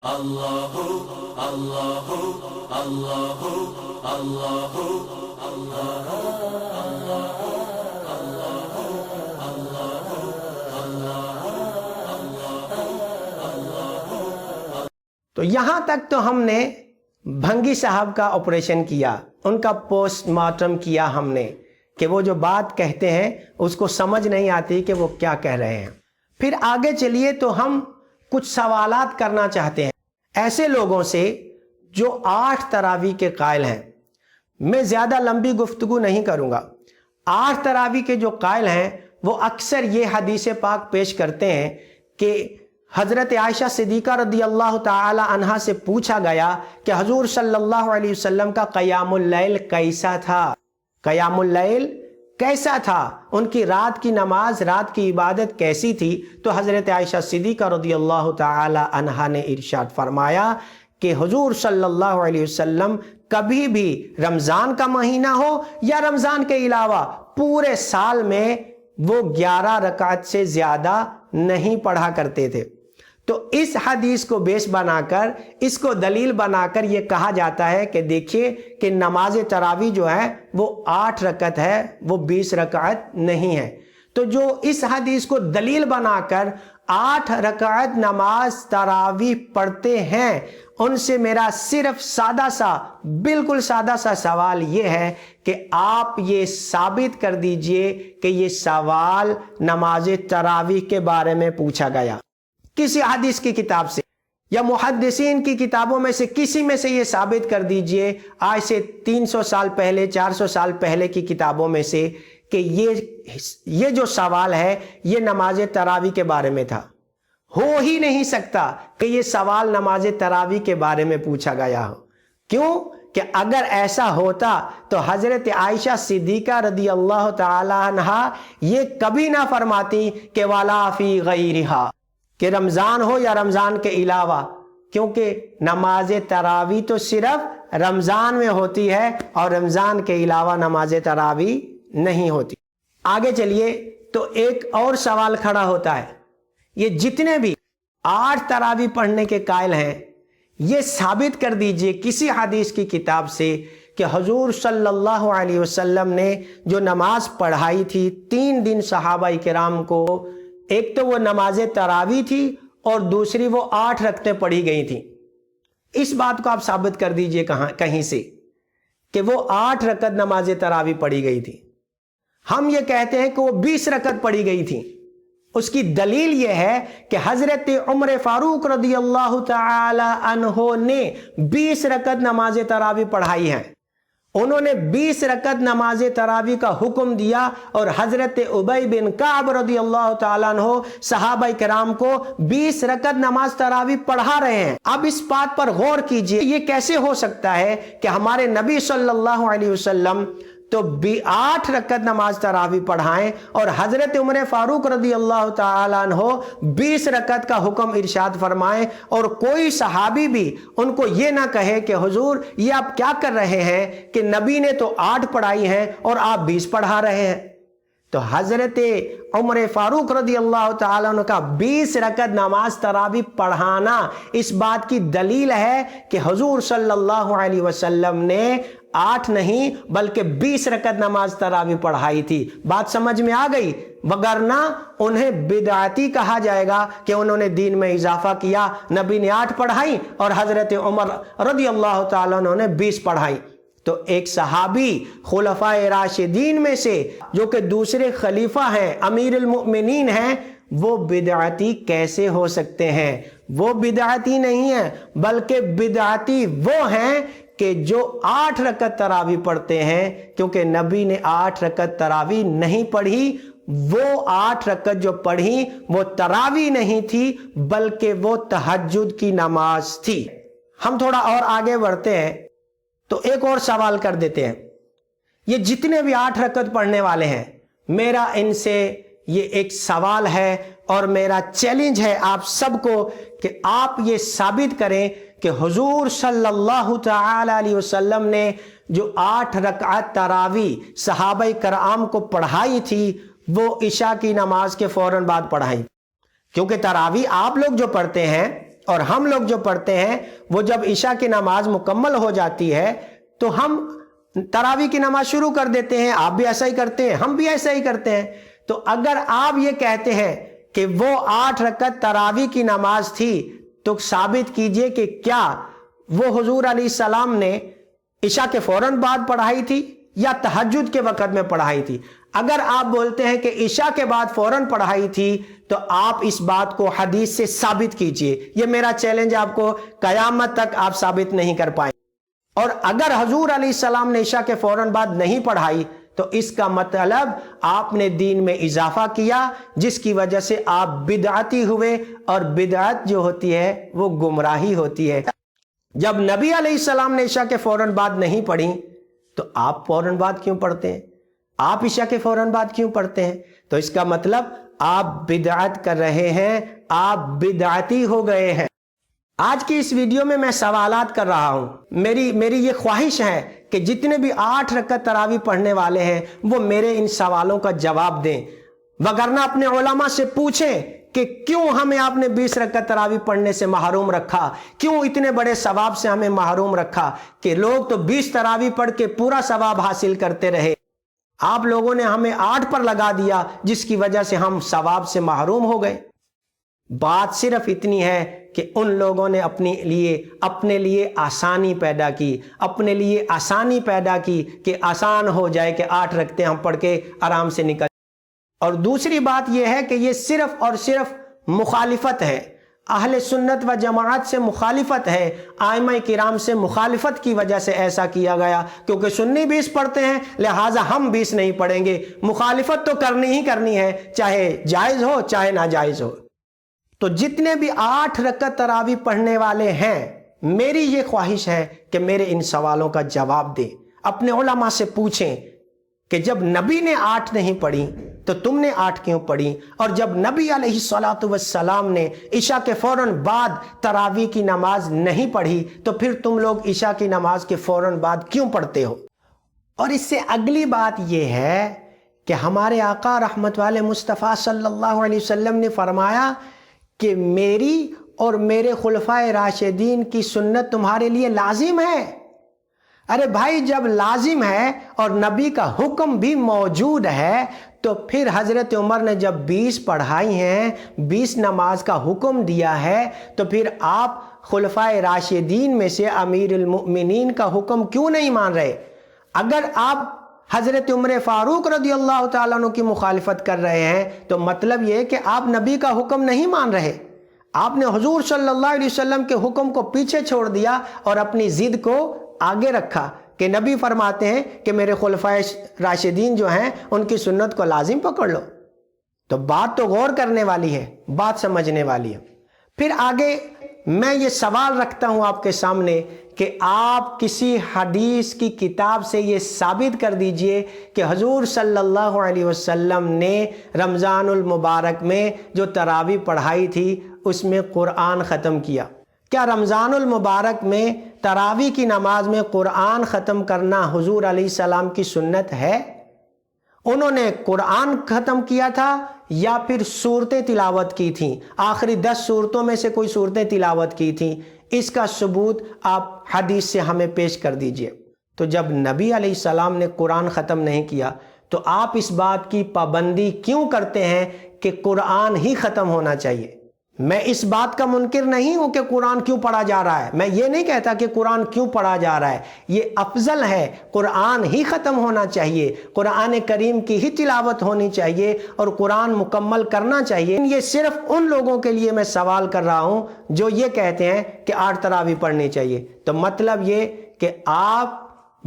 اللہ اللہ اللہ اللہ اللہ تو یہاں تک تو ہم نے بھنگی صاحب کا آپریشن کیا، ان کا پوسٹ مارٹم کیا ہم نے کہ وہ جو بات کہتے ہیں اس کو سمجھ نہیں آتی کہ وہ کیا کہہ رہے ہیں۔ پھر آگے چلیے تو ہم کچھ سوالات کرنا چاہتے ہیں ایسے لوگوں سے جو 8 تراویح کے قائل ہیں۔ میں زیادہ لمبی گفتگو نہیں کروں گا۔ 8 تراویح کے جو قائل ہیں وہ اکثر یہ حدیث پاک پیش کرتے ہیں کہ حضرت عائشہ صدیقہ رضی اللہ تعالی عنہا سے پوچھا گیا کہ حضور صلی اللہ علیہ وسلم کا قیام اللیل کیسا تھا، قیام اللیل کیسا تھا، ان کی رات کی نماز، رات کی عبادت کیسی تھی؟ تو حضرت عائشہ صدیقہ رضی اللہ تعالی عنہا نے ارشاد فرمایا کہ حضور صلی اللہ علیہ وسلم کبھی بھی رمضان کا مہینہ ہو یا رمضان کے علاوہ پورے سال میں وہ 11 رکعت سے زیادہ نہیں پڑھا کرتے تھے۔ تو اس حدیث کو بیس بنا کر، اس کو دلیل بنا کر یہ کہا جاتا ہے کہ دیکھیے کہ نماز تراویح جو ہے وہ 8 رکعت ہے، وہ 20 رکعت نہیں ہے۔ تو جو اس حدیث کو دلیل بنا کر 8 رکعت نماز تراویح پڑھتے ہیں، ان سے میرا صرف سادہ سا، بالکل سادہ سا سوال یہ ہے کہ آپ یہ ثابت کر دیجئے کہ یہ سوال نماز تراویح کے بارے میں پوچھا گیا کسی حدیث کی کتاب سے یا محدثین کی کتابوں میں سے کسی میں سے، یہ ثابت کر دیجئے آج سے 300 سال پہلے، 400 سال پہلے کی کتابوں میں سے کہ یہ جو سوال ہے یہ نماز تراویح کے بارے میں تھا۔ ہو ہی نہیں سکتا کہ یہ سوال نماز تراویح کے بارے میں پوچھا گیا ہو۔ کیوں کہ اگر ایسا ہوتا تو حضرت عائشہ صدیقہ رضی اللہ تعالی عنہا یہ کبھی نہ فرماتی کہ وَلَا فِي غَيْرِهَا، کہ رمضان ہو یا رمضان کے علاوہ، کیونکہ نماز تراویح تو صرف رمضان میں ہوتی ہے اور رمضان کے علاوہ نماز تراویح نہیں ہوتی۔ آگے چلیے تو ایک اور سوال کھڑا ہوتا ہے، یہ جتنے بھی 8 تراویح پڑھنے کے قائل ہیں یہ ثابت کر دیجئے کسی حدیث کی کتاب سے کہ حضور صلی اللہ علیہ وسلم نے جو نماز پڑھائی تھی 3 دن صحابہ کرام کو، ایک تو وہ نماز تراویح تھی اور دوسری وہ 8 رکعتیں پڑھی گئی تھیں۔ اس بات کو آپ ثابت کر دیجئے کہیں سے کہ وہ 8 رکعت نماز تراویح پڑھی گئی تھی۔ ہم یہ کہتے ہیں کہ وہ 20 رکعت پڑھی گئی تھی۔ اس کی دلیل یہ ہے کہ حضرت عمر فاروق رضی اللہ تعالی عنہ نے 20 رکعت نماز تراویح پڑھائی ہے۔ انہوں نے 20 رکعت نماز تراویح کا حکم دیا اور حضرت ابی بن کعب رضی اللہ تعالیٰ عنہ صحابہ کرام کو 20 رکعت نماز تراویح پڑھا رہے ہیں۔ اب اس بات پر غور کیجئے، یہ کیسے ہو سکتا ہے کہ ہمارے نبی صلی اللہ علیہ وسلم تو 8 رکعت نماز تراویح پڑھائیں اور حضرت عمر فاروق رضی اللہ تعالیٰ عنہ 20 رکعت کا حکم ارشاد فرمائیں، اور کوئی صحابی بھی ان کو یہ نہ کہے کہ حضور یہ آپ کیا کر رہے ہیں کہ نبی نے تو 8 پڑھائی ہیں اور آپ 20 پڑھا رہے ہیں۔ تو حضرت عمر فاروق رضی اللہ تعالیٰ عنہ کا 20 رکعت نماز تراویح پڑھانا اس بات کی دلیل ہے کہ حضور صلی اللہ علیہ وسلم نے 8 نہیں بلکہ 20 رکعت نماز تراویح پڑھائی تھی۔ بات سمجھ میں آ گئی؟ وگرنہ انہیں بدعتی کہا جائے گا کہ انہوں نے دین میں اضافہ کیا، نبی نے 8 پڑھائی اور حضرت عمر رضی اللہ تعالیٰ عنہ نے 20 پڑھائی۔ تو ایک صحابی خلفائے راشدین میں سے جو کہ دوسرے خلیفہ ہیں، امیر المؤمنین ہیں، وہ بدعتی کیسے ہو سکتے ہیں؟ وہ بدعتی نہیں ہیں بلکہ بدعتی وہ ہیں کہ جو 8 رکعت تراویح پڑھتے ہیں، کیونکہ نبی نے 8 رکعت تراویح نہیں پڑھی۔ وہ 8 رکعت جو پڑھی وہ تراویح نہیں تھی بلکہ وہ تہجد کی نماز تھی۔ ہم تھوڑا اور آگے بڑھتے ہیں تو ایک اور سوال کر دیتے ہیں۔ یہ جتنے بھی 8 رکعت پڑھنے والے ہیں، میرا ان سے یہ ایک سوال ہے اور میرا چیلنج ہے آپ سب کو کہ آپ یہ ثابت کریں کہ حضور صلی اللہ تعالی علیہ وسلم نے جو 8 رکعت تراویح صحابہ کرام کو پڑھائی تھی وہ عشاء کی نماز کے فوراً بعد پڑھائی۔ کیونکہ تراویح آپ لوگ جو پڑھتے ہیں اور ہم لوگ جو پڑھتے ہیں وہ جب عشاء کی نماز مکمل ہو جاتی ہے تو ہم تراویح کی نماز شروع کر دیتے ہیں. آپ بھی ایسا ہی کرتے ہیں, ہم بھی ایسا ہی کرتے ہیں. تو اگر آپ یہ کہتے ہیں کہ وہ 8 رکعت تراویح کی نماز تھی تو ثابت کیجئے کہ کیا وہ حضور علیہ السلام نے عشاء کے فوراً بعد پڑھائی تھی یا تہجد کے وقت میں پڑھائی تھی. اگر آپ بولتے ہیں کہ عشاء کے بعد فوراً پڑھائی تھی تو آپ اس بات کو حدیث سے ثابت کیجئے. یہ میرا چیلنج آپ کو, قیامت تک آپ ثابت نہیں کر پائیں. اور اگر حضور علیہ السلام نے عشاء کے فوراً بعد نہیں پڑھائی تو اس کا مطلب آپ نے دین میں اضافہ کیا, جس کی وجہ سے آپ بدعتی ہوئے, اور بدعت جو ہوتی ہے وہ گمراہی ہوتی ہے. جب نبی علیہ السلام نے عشاء کے فوراً بعد نہیں پڑھی تو آپ فوراً بعد کیوں پڑھتے ہیں؟ آپ عشاء کے فوراً بعد کیوں پڑھتے ہیں؟ تو اس کا مطلب آپ بدعت کر رہے ہیں, آپ بدعتی ہو گئے ہیں. آج کی اس ویڈیو میں سوالات کر رہا ہوں. میری یہ خواہش ہے کہ جتنے بھی 8 رکعت تراویح پڑھنے والے ہیں وہ میرے ان سوالوں کا جواب دیں, وگرنہ اپنے علماء سے پوچھیں کہ کیوں ہمیں آپ نے 20 رکعت تراویح پڑھنے سے محروم رکھا, کیوں اتنے بڑے ثواب سے ہمیں محروم رکھا کہ لوگ تو 20 تراویح پڑھ کے پورا ثواب حاصل کرتے رہے, آپ لوگوں نے ہمیں 8 پر لگا دیا جس کی وجہ سے ہم ثواب سے محروم ہو گئے. بات صرف اتنی ہے کہ ان لوگوں نے اپنے لیے آسانی پیدا کی, اپنے لیے آسانی پیدا کی کہ آسان ہو جائے کہ 8 رکعتیں ہم پڑھ کے آرام سے نکل. اور دوسری بات یہ ہے کہ یہ صرف اور صرف مخالفت ہے, اہل سنت و جماعت سے مخالفت ہے, ائمہ کرام سے مخالفت کی وجہ سے ایسا کیا گیا, کیونکہ سنی 20 پڑھتے ہیں لہٰذا ہم 20 نہیں پڑھیں گے. مخالفت تو کرنی ہی کرنی ہے, چاہے جائز ہو چاہے ناجائز ہو. تو جتنے بھی 8 رکعت تراویح پڑھنے والے ہیں, میری یہ خواہش ہے کہ میرے ان سوالوں کا جواب دیں. اپنے علماء سے پوچھیں کہ جب نبی نے 8 نہیں پڑھی تو تم نے 8 کیوں پڑھی, اور جب نبی علیہ الصلوۃ والسلام نے عشاء کے فوراً بعد تراویح کی نماز نہیں پڑھی تو پھر تم لوگ عشاء کی نماز کے فوراً بعد کیوں پڑھتے ہو. اور اس سے اگلی بات یہ ہے کہ ہمارے آقا رحمت والے مصطفیٰ صلی اللہ علیہ وسلم نے فرمایا کہ میری اور میرے خلفائے راشدین کی سنت تمہارے لیے لازم ہے. ارے بھائی, جب لازم ہے اور نبی کا حکم بھی موجود ہے تو پھر حضرت عمر نے جب 20 پڑھائی ہیں, 20 نماز کا حکم دیا ہے, تو پھر آپ خلفائے راشدین میں سے امیر المؤمنین کا حکم کیوں نہیں مان رہے؟ اگر آپ حضرت عمر فاروق رضی اللہ تعالیٰ عنہ کی مخالفت کر رہے ہیں تو مطلب یہ کہ آپ نبی کا حکم نہیں مان رہے, آپ نے حضور صلی اللہ علیہ وسلم کے حکم کو پیچھے چھوڑ دیا اور اپنی ضد کو آگے رکھا کہ نبی فرماتے ہیں کہ میرے خلفائے راشدین جو ہیں ان کی سنت کو لازم پکڑ لو. تو بات تو غور کرنے والی ہے, بات سمجھنے والی ہے. پھر آگے میں یہ سوال رکھتا ہوں آپ کے سامنے کہ آپ کسی حدیث کی کتاب سے یہ ثابت کر دیجئے کہ حضور صلی اللہ علیہ وسلم نے رمضان المبارک میں جو تراویح پڑھائی تھی اس میں قرآن ختم کیا. کیا رمضان المبارک میں تراویح کی نماز میں قرآن ختم کرنا حضور علیہ السلام کی سنت ہے؟ انہوں نے قرآن ختم کیا تھا یا پھر سورتیں تلاوت کی تھیں, آخری 10 سورتوں میں سے کوئی سورتیں تلاوت کی تھیں؟ اس کا ثبوت آپ حدیث سے ہمیں پیش کر دیجئے. تو جب نبی علیہ السلام نے قرآن ختم نہیں کیا تو آپ اس بات کی پابندی کیوں کرتے ہیں کہ قرآن ہی ختم ہونا چاہیے؟ میں اس بات کا منکر نہیں ہوں کہ قرآن کیوں پڑھا جا رہا ہے, میں یہ نہیں کہتا کہ قرآن کیوں پڑھا جا رہا ہے, یہ افضل ہے, قرآن ہی ختم ہونا چاہیے, قرآن کریم کی ہی تلاوت ہونی چاہیے اور قرآن مکمل کرنا چاہیے. یہ صرف ان لوگوں کے لیے میں سوال کر رہا ہوں جو یہ کہتے ہیں کہ 8 تراویح پڑھنی چاہیے. تو مطلب یہ کہ آپ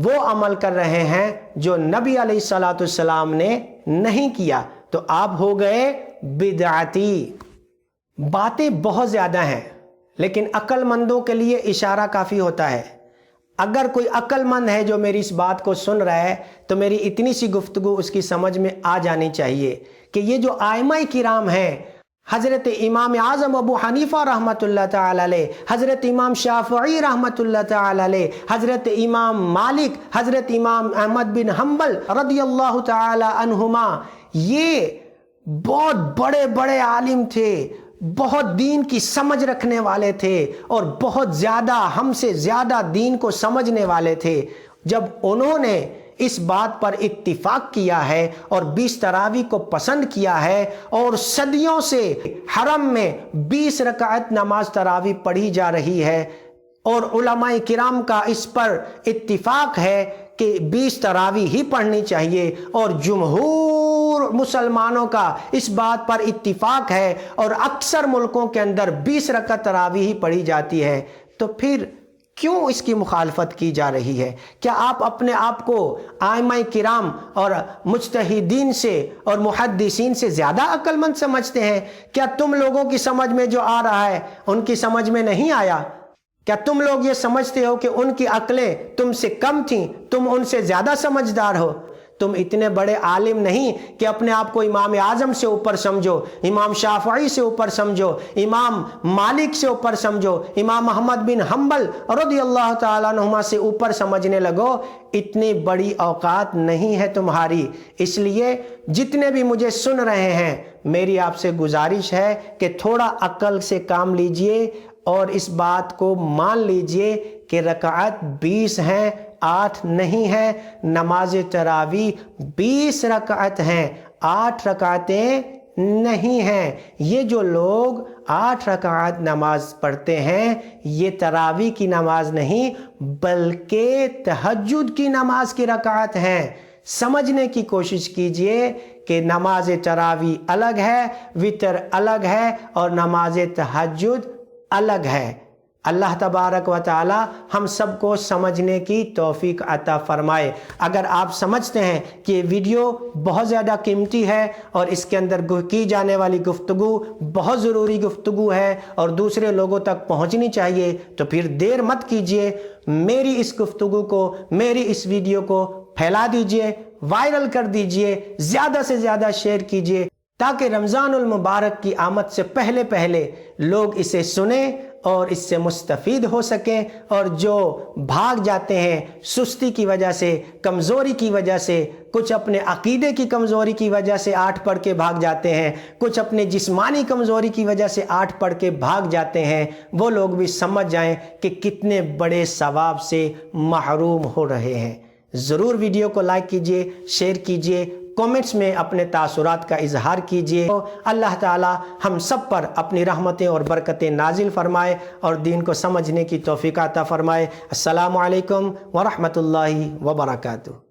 وہ عمل کر رہے ہیں جو نبی علیہ الصلوۃ والسلام نے نہیں کیا, تو آپ ہو گئے بدعتی. باتیں بہت زیادہ ہیں لیکن عقل مندوں کے لیے اشارہ کافی ہوتا ہے. اگر کوئی عقل مند ہے جو میری اس بات کو سن رہا ہے تو میری اتنی سی گفتگو اس کی سمجھ میں آ جانی چاہیے کہ یہ جو ائمہ کرام ہیں, حضرت امام اعظم ابو حنیفہ رحمۃ اللہ تعالی علیہ, حضرت امام شافعی رحمۃ اللہ تعالی علیہ, حضرت امام مالک, حضرت امام احمد بن حنبل رضی اللہ تعالی عنہما, یہ بہت بڑے بڑے عالم تھے, بہت دین کی سمجھ رکھنے والے تھے اور بہت زیادہ ہم سے زیادہ دین کو سمجھنے والے تھے، جب انہوں نے اس بات پر اتفاق کیا ہے اور 20 تراویح کو پسند کیا ہے اور صدیوں سے حرم میں 20 رکعت نماز تراویح پڑھی جا رہی ہے اور علماء کرام کا اس پر اتفاق ہے کہ 20 تراویح ہی پڑھنی چاہیے اور جمہور مسلمانوں کا اس بات پر اتفاق ہے اور اکثر ملکوں کے اندر 20 رکعت تراویح ہی پڑھی جاتی ہے، تو پھر کیوں اس کی مخالفت کی جا رہی ہے؟ کیا آپ اپنے آپ کو ائمہ کرام اور مجتہدین سے اور محدثین سے زیادہ عقل مند سمجھتے ہیں؟ کیا تم لوگوں کی سمجھ میں جو آ رہا ہے ان کی سمجھ میں نہیں آیا؟ کیا تم لوگ یہ سمجھتے ہو کہ ان کی عقلیں تم سے کم تھیں، تم ان سے زیادہ سمجھدار ہو؟ تم اتنے بڑے عالم نہیں کہ اپنے آپ کو امام اعظم سے اوپر سمجھو، امام شافعی سے اوپر سمجھو، امام مالک سے اوپر سمجھو، امام احمد بن حنبل رضی اللہ تعالیٰ عنہما سے اوپر سمجھنے لگو۔ اتنی بڑی اوقات نہیں ہے تمہاری۔ اس لیے جتنے بھی مجھے سن رہے ہیں، میری آپ سے گزارش ہے کہ تھوڑا عقل سے کام لیجئے اور اس بات کو مان لیجئے کہ رکعت 20 ہیں، 8 نہیں ہے۔ نماز تراویح 20 رکعت ہیں، 8 رکعتیں نہیں ہیں۔ یہ جو لوگ 8 رکعت نماز پڑھتے ہیں، یہ تراویح کی نماز نہیں بلکہ تہجد کی نماز کی رکعت ہیں۔ سمجھنے کی کوشش کیجئے کہ نماز تراویح الگ ہے، وتر الگ ہے اور نماز تہجد الگ ہے۔ اللہ تبارک و تعالی ہم سب کو سمجھنے کی توفیق عطا فرمائے۔ اگر آپ سمجھتے ہیں کہ یہ ویڈیو بہت زیادہ قیمتی ہے اور اس کے اندر کی جانے والی گفتگو بہت ضروری گفتگو ہے اور دوسرے لوگوں تک پہنچنی چاہیے، تو پھر دیر مت کیجیے، میری اس گفتگو کو، میری اس ویڈیو کو پھیلا دیجیے، وائرل کر دیجیے، زیادہ سے زیادہ شیئر کیجیے تاکہ رمضان المبارک کی آمد سے پہلے پہلے لوگ اسے سنیں اور اس سے مستفید ہو سکیں، اور جو بھاگ جاتے ہیں سستی کی وجہ سے، کمزوری کی وجہ سے، کچھ اپنے عقیدے کی کمزوری کی وجہ سے 8 پڑھ کے بھاگ جاتے ہیں، کچھ اپنے جسمانی کمزوری کی وجہ سے 8 پڑھ کے بھاگ جاتے ہیں، وہ لوگ بھی سمجھ جائیں کہ کتنے بڑے ثواب سے محروم ہو رہے ہیں۔ ضرور ویڈیو کو لائک کیجئے، شیئر کیجئے، کومنٹس میں اپنے تاثرات کا اظہار کیجئے۔ اللہ تعالی ہم سب پر اپنی رحمتیں اور برکتیں نازل فرمائے اور دین کو سمجھنے کی توفیق عطا فرمائے۔ السلام علیکم ورحمۃ اللہ وبرکاتہ۔